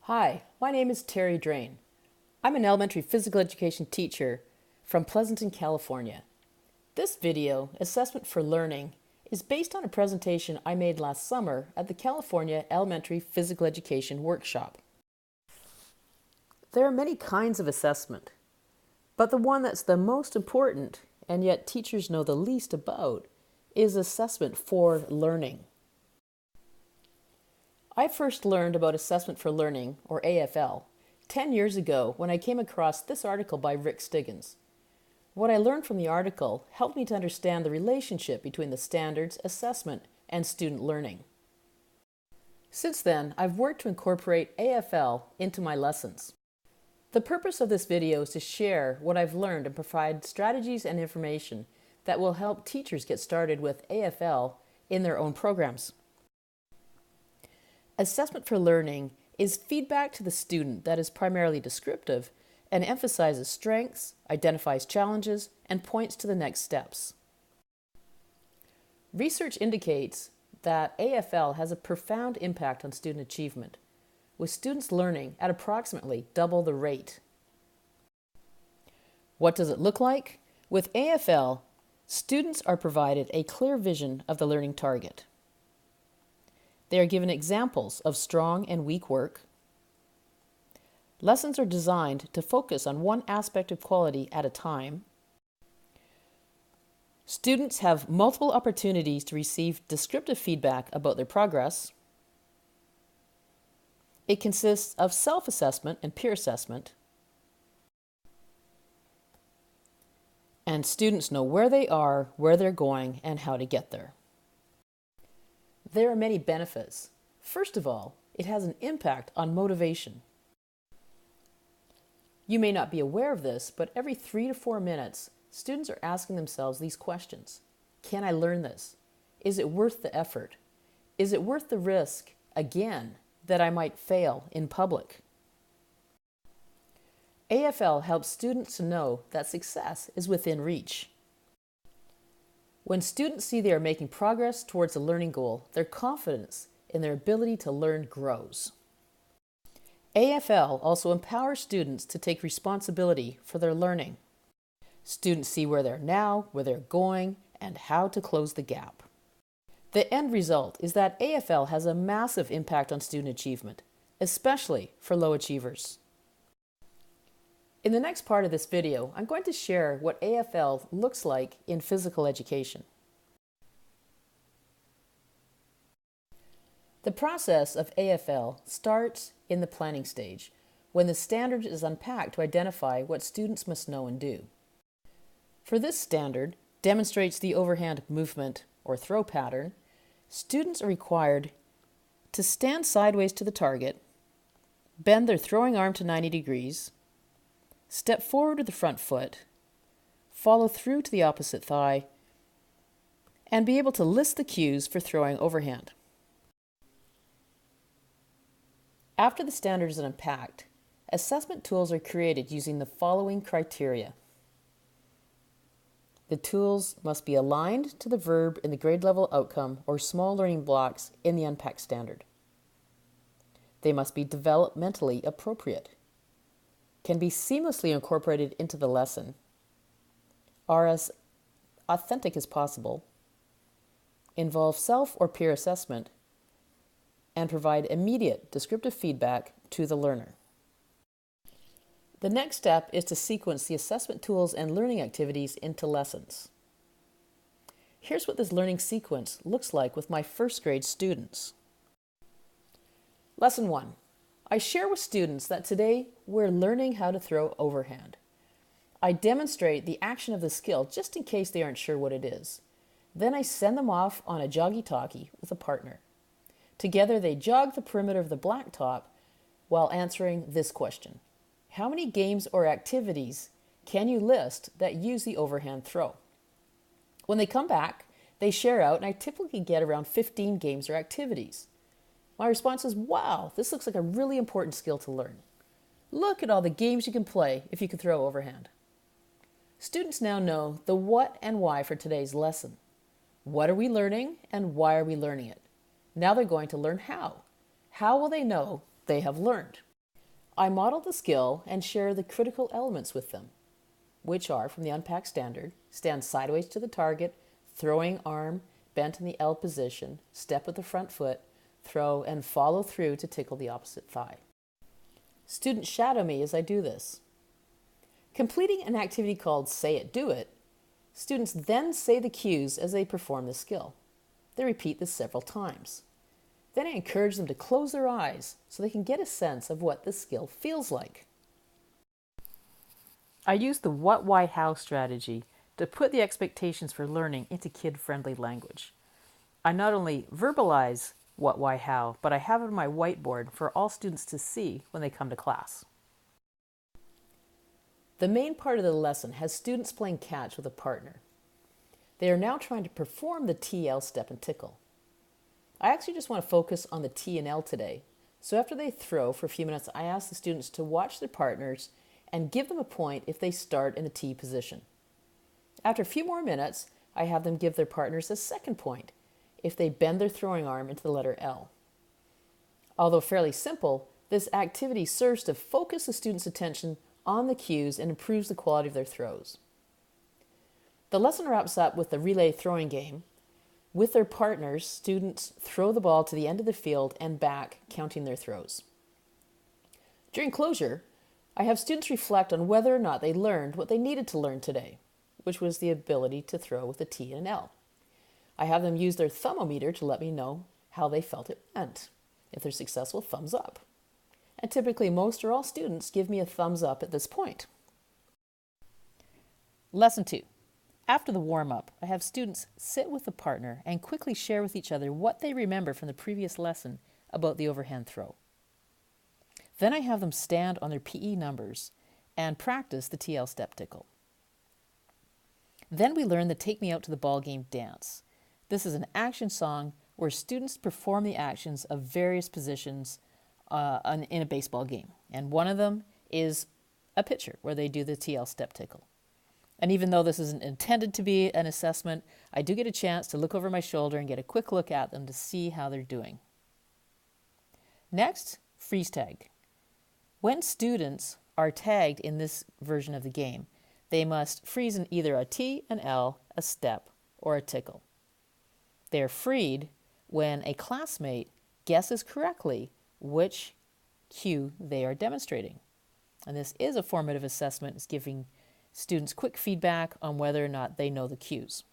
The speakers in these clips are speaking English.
Hi, my name is Terry Drain. I'm an elementary physical education teacher from Pleasanton, California. This video, Assessment for Learning, is based on a presentation I made last summer at the California Elementary Physical Education Workshop. There are many kinds of assessment, but the one that's the most important, and yet teachers know the least about, is assessment for learning. I first learned about Assessment for Learning, or AFL, 10 years ago when I came across this article by Rick Stiggins. What I learned from the article helped me to understand the relationship between the standards, assessment, and student learning. Since then, I've worked to incorporate AFL into my lessons. The purpose of this video is to share what I've learned and provide strategies and information that will help teachers get started with AFL in their own programs. Assessment for Learning is feedback to the student that is primarily descriptive and emphasizes strengths, identifies challenges, and points to the next steps. Research indicates that AFL has a profound impact on student achievement, with students learning at approximately double the rate. What does it look like? With AFL, students are provided a clear vision of the learning target. They are given examples of strong and weak work. Lessons are designed to focus on one aspect of quality at a time. Students have multiple opportunities to receive descriptive feedback about their progress. It consists of self-assessment and peer assessment. And students know where they are, where they're going, and how to get there. There are many benefits. First of all, it has an impact on motivation. You may not be aware of this, but every 3 to 4 minutes, students are asking themselves these questions. Can I learn this? Is it worth the effort? Is it worth the risk, again, that I might fail in public? AFL helps students to know that success is within reach. When students see they are making progress towards a learning goal, their confidence in their ability to learn grows. AFL also empowers students to take responsibility for their learning. Students see where they're now, where they're going, and how to close the gap. The end result is that AFL has a massive impact on student achievement, especially for low achievers. In the next part of this video, I'm going to share what AFL looks like in physical education. The process of AFL starts in the planning stage, when the standard is unpacked to identify what students must know and do. For this standard, demonstrates the overhand movement or throw pattern, students are required to stand sideways to the target, bend their throwing arm to 90 degrees, step forward with the front foot, follow through to the opposite thigh, and be able to list the cues for throwing overhand. After the standard is unpacked, assessment tools are created using the following criteria. The tools must be aligned to the verb in the grade level outcome or small learning blocks in the unpacked standard. They must be developmentally appropriate, can be seamlessly incorporated into the lesson, are as authentic as possible, involve self or peer assessment, and provide immediate descriptive feedback to the learner. The next step is to sequence the assessment tools and learning activities into lessons. Here's what this learning sequence looks like with my first grade students. Lesson 1. I share with students that today we're learning how to throw overhand. I demonstrate the action of the skill just in case they aren't sure what it is. Then I send them off on a joggy-talkie with a partner. Together they jog the perimeter of the blacktop while answering this question. How many games or activities can you list that use the overhand throw? When they come back, they share out, and I typically get around 15 games or activities. My response is, wow, this looks like a really important skill to learn. Look at all the games you can play if you can throw overhand. Students now know the what and why for today's lesson. What are we learning and why are we learning it? Now they're going to learn how. How will they know they have learned? I model the skill and share the critical elements with them, which are from the Unpack Standard: stand sideways to the target, throwing arm bent in the L position, step with the front foot, throw, and follow through to tickle the opposite thigh. Students shadow me as I do this. Completing an activity called Say It, Do It, students then say the cues as they perform the skill. They repeat this several times. Then I encourage them to close their eyes so they can get a sense of what the skill feels like. I use the what, why, how strategy to put the expectations for learning into kid-friendly language. I not only verbalize what, why, how, but I have it on my whiteboard for all students to see when they come to class. The main part of the lesson has students playing catch with a partner. They are now trying to perform the TL step and tickle. I actually just want to focus on the T and L today. So after they throw for a few minutes, I ask the students to watch their partners and give them a point if they start in the T position. After a few more minutes, I have them give their partners a second point if they bend their throwing arm into the letter L. Although fairly simple, this activity serves to focus the students' attention on the cues and improves the quality of their throws. The lesson wraps up with the relay throwing game. With their partners, students throw the ball to the end of the field and back, counting their throws. During closure, I have students reflect on whether or not they learned what they needed to learn today, which was the ability to throw with a T and an L. I have them use their thumbometer to let me know how they felt it went. If they're successful, thumbs up. And typically most or all students give me a thumbs up at this point. Lesson 2. After the warm-up, I have students sit with a partner and quickly share with each other what they remember from the previous lesson about the overhand throw. Then I have them stand on their PE numbers and practice the TL step tickle. Then we learn the Take Me Out to the Ball Game dance. This is an action song where students perform the actions of various positions in a baseball game. And one of them is a pitcher, where they do the TL step tickle. And even though this isn't intended to be an assessment, I do get a chance to look over my shoulder and get a quick look at them to see how they're doing. Next, freeze tag. When students are tagged in this version of the game, they must freeze in either a T, an L, a step, or a tickle. They are freed when a classmate guesses correctly which cue they are demonstrating. And this is a formative assessment. It's giving students quick feedback on whether or not they know the cues.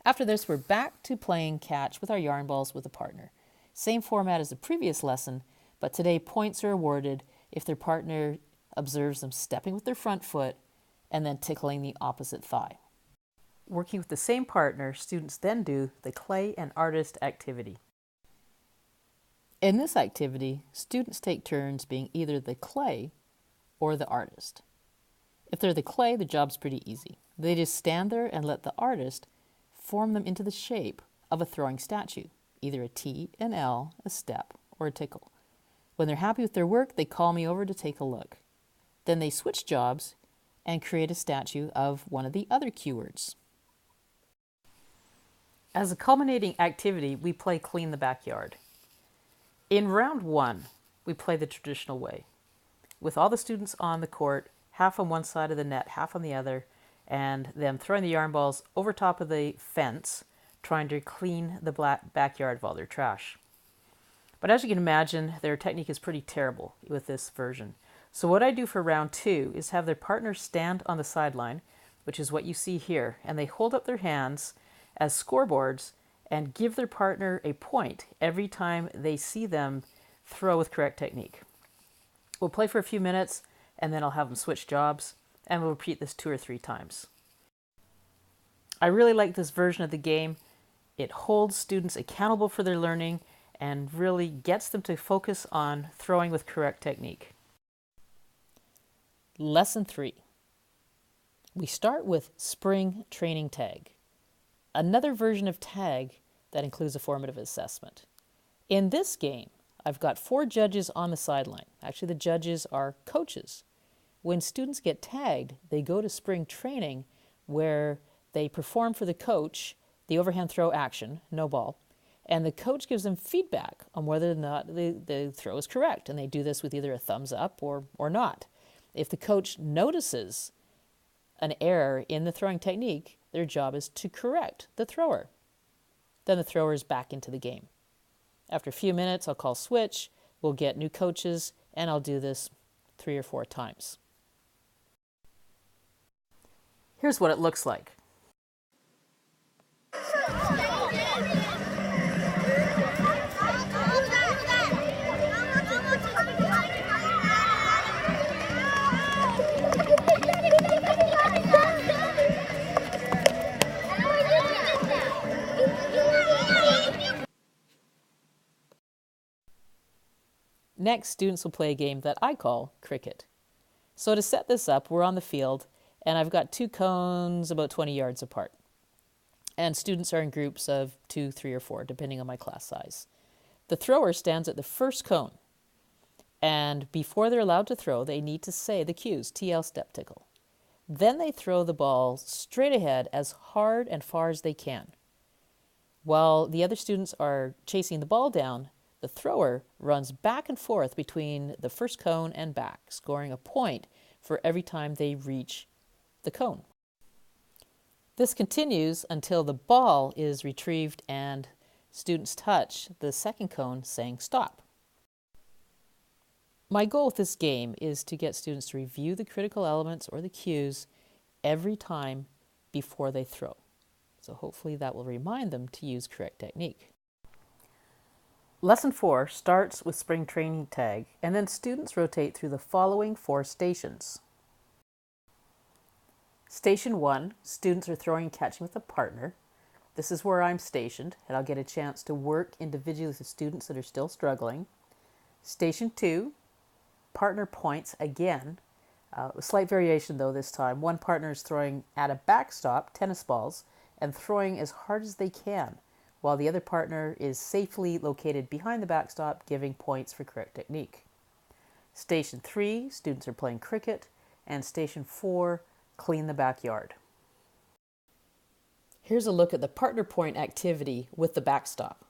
After this, we're back to playing catch with our yarn balls with a partner. Same format as the previous lesson, but today points are awarded if their partner observes them stepping with their front foot and then tickling the opposite thigh. Working with the same partner, students then do the clay and artist activity. In this activity, students take turns being either the clay or the artist. If they're the clay, the job's pretty easy. They just stand there and let the artist form them into the shape of a throwing statue, either a T, an L, a step, or a tickle. When they're happy with their work, they call me over to take a look. Then they switch jobs and create a statue of one of the other cue words. As a culminating activity, we play Clean the Backyard. In round 1, we play the traditional way, with all the students on the court, half on one side of the net, half on the other, and them throwing the yarn balls over top of the fence, trying to clean the backyard of all their trash. But as you can imagine, their technique is pretty terrible with this version. So what I do for round 2 is have their partners stand on the sideline, which is what you see here, and they hold up their hands as scoreboards and give their partner a point every time they see them throw with correct technique. We'll play for a few minutes, and then I'll have them switch jobs, and we'll repeat this 2 or 3 times. I really like this version of the game. It holds students accountable for their learning and really gets them to focus on throwing with correct technique. Lesson 3. We start with spring training tag, another version of tag that includes a formative assessment. In this game, I've got 4 judges on the sideline. Actually, the judges are coaches. When students get tagged, they go to spring training where they perform for the coach the overhand throw action, no ball, And the coach gives them feedback on whether or not the throw is correct. And they do this with either a thumbs up or not. If the coach notices an error in the throwing technique, their job is to correct the thrower. Then the thrower is back into the game. After a few minutes, I'll call switch. We'll get new coaches, and I'll do this 3 or 4 times. Here's what it looks like. Next, students will play a game that I call cricket. So to set this up, we're on the field, and I've got 2 cones about 20 yards apart. And students are in groups of 2, 3, or 4, depending on my class size. The thrower stands at the first cone, and before they're allowed to throw, they need to say the cues, TL, step, tickle. Then they throw the ball straight ahead as hard and far as they can. While the other students are chasing the ball down, the thrower runs back and forth between the first cone and back, scoring a point for every time they reach the cone. This continues until the ball is retrieved and students touch the second cone saying stop. My goal with this game is to get students to review the critical elements or the cues every time before they throw. So hopefully that will remind them to use correct technique. Lesson 4 starts with spring training tag, and then students rotate through the following 4 stations. Station 1, students are throwing and catching with a partner. This is where I'm stationed, and I'll get a chance to work individually with the students that are still struggling. Station 2, partner points again. A slight variation though this time. One partner is throwing at a backstop, tennis balls, and throwing as hard as they can, while the other partner is safely located behind the backstop, giving points for correct technique. Station 3, students are playing cricket, and Station 4, clean the backyard. Here's a look at the partner point activity with the backstop.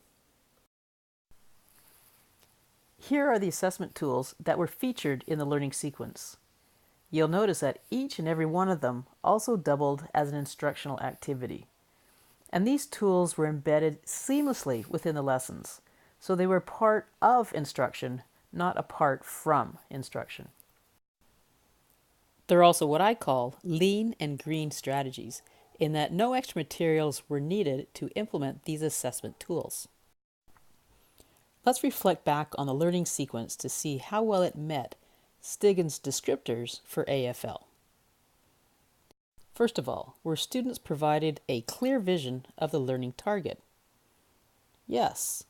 Here are the assessment tools that were featured in the learning sequence. You'll notice that each and every one of them also doubled as an instructional activity. And these tools were embedded seamlessly within the lessons, so they were part of instruction, not apart from instruction. They're also what I call lean and green strategies, in that no extra materials were needed to implement these assessment tools. Let's reflect back on the learning sequence to see how well it met Stiggins' descriptors for AFL. First of all, were students provided a clear vision of the learning target? Yes,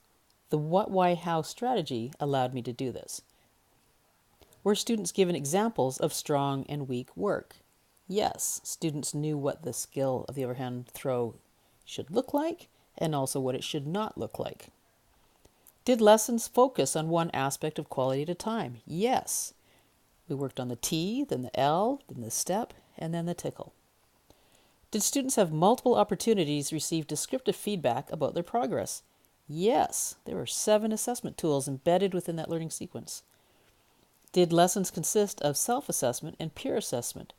the what, why, how strategy allowed me to do this. Were students given examples of strong and weak work? Yes, students knew what the skill of the overhand throw should look like and also what it should not look like. Did lessons focus on one aspect of quality at a time? Yes. We worked on the T, then the L, then the step, and then the tickle. Did students have multiple opportunities to receive descriptive feedback about their progress? Yes, there were 7 assessment tools embedded within that learning sequence. Did lessons consist of self-assessment and peer assessment?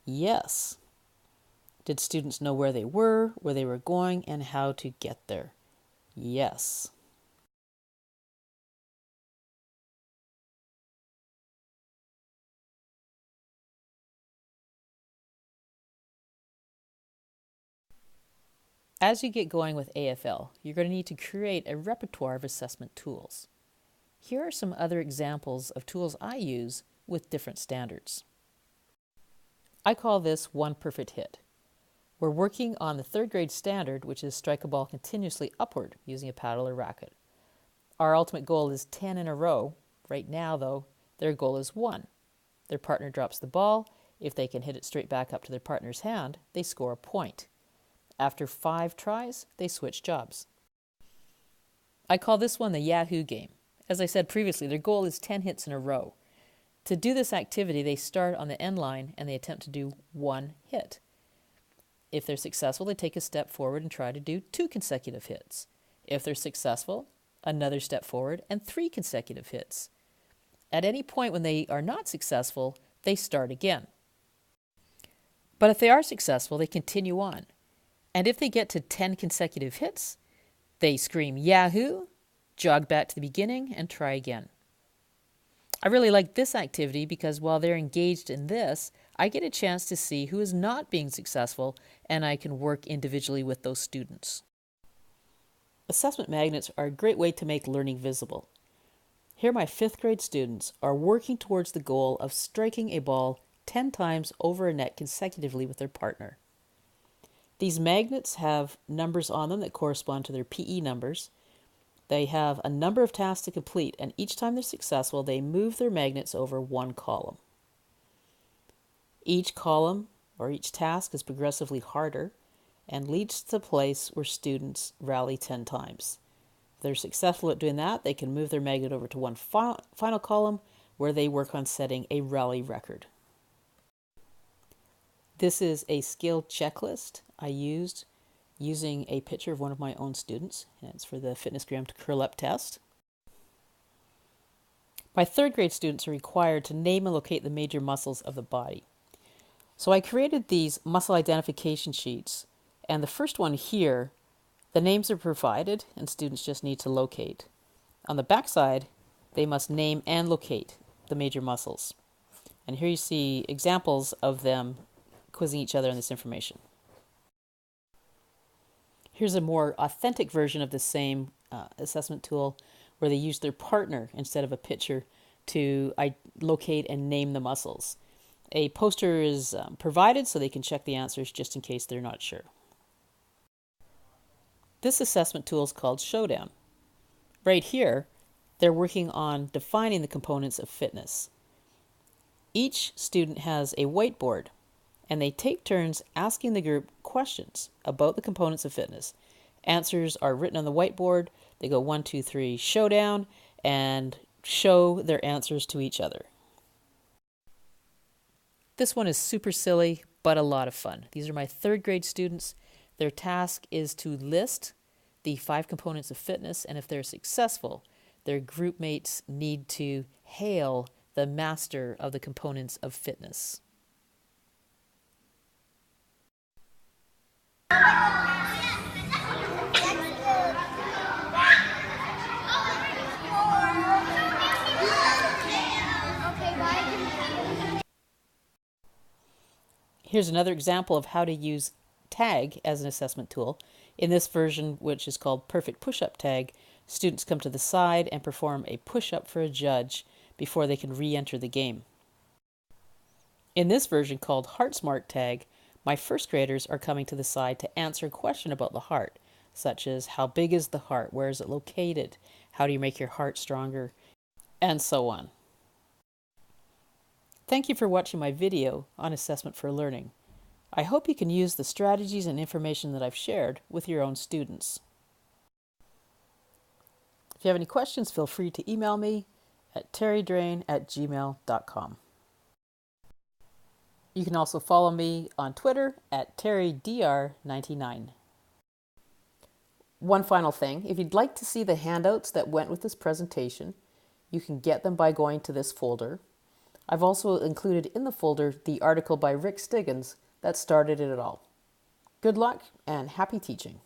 Yes. Did students know where they were going, and how to get there? Yes. As you get going with AFL, you're going to need to create a repertoire of assessment tools. Here are some other examples of tools I use with different standards. I call this one perfect hit. We're working on the 3rd grade standard, which is strike a ball continuously upward using a paddle or racket. Our ultimate goal is 10 in a row. Right now, though, their goal is 1. Their partner drops the ball. If they can hit it straight back up to their partner's hand, they score a point. After 5 tries, they switch jobs. I call this one the Yahoo game. As I said previously, their goal is 10 hits in a row. To do this activity, they start on the end line and they attempt to do 1 hit. If they're successful, they take a step forward and try to do 2 consecutive hits. If they're successful, another step forward and 3 consecutive hits. At any point when they are not successful, they start again. But if they are successful, they continue on. And if they get to 10 consecutive hits, they scream Yahoo, jog back to the beginning, and try again. I really like this activity because while they're engaged in this, I get a chance to see who is not being successful, and I can work individually with those students. Assessment magnets are a great way to make learning visible. Here my 5th grade students are working towards the goal of striking a ball 10 times over a net consecutively with their partner. These magnets have numbers on them that correspond to their PE numbers. They have a number of tasks to complete, and each time they're successful, they move their magnets over one column. Each column or each task is progressively harder and leads to the place where students rally 10 times. If they're successful at doing that, they can move their magnet over to one final column where they work on setting a rally record. This is a skill checklist I used using a picture of one of my own students, and it's for the FitnessGram to Curl Up test. My 3rd grade students are required to name and locate the major muscles of the body. So I created these muscle identification sheets, and the first one here, the names are provided and students just need to locate. On the back side, they must name and locate the major muscles. And here you see examples of them quizzing each other on this information. Here's a more authentic version of the same assessment tool where they use their partner instead of a picture to locate and name the muscles. A poster is provided so they can check the answers just in case they're not sure. This assessment tool is called Showdown. Right here, they're working on defining the components of fitness. Each student has a whiteboard, and they take turns asking the group questions about the components of fitness. Answers are written on the whiteboard. They go 1, 2, 3, showdown, and show their answers to each other. This one is super silly, but a lot of fun. These are my 3rd grade students. Their task is to list the 5 components of fitness, and if they're successful, their group mates need to hail the master of the components of fitness. Here's another example of how to use TAG as an assessment tool. In this version, which is called Perfect Push-Up Tag, students come to the side and perform a push-up for a judge before they can re-enter the game. In this version called Heart Smart Tag, my 1st graders are coming to the side to answer a question about the heart, such as how big is the heart, where is it located, how do you make your heart stronger, and so on. Thank you for watching my video on assessment for learning. I hope you can use the strategies and information that I've shared with your own students. If you have any questions, feel free to email me at terrydrain@gmail.com. You can also follow me on Twitter at terrydr99. One final thing, if you'd like to see the handouts that went with this presentation, you can get them by going to this folder. I've also included in the folder the article by Rick Stiggins that started it all. Good luck and happy teaching.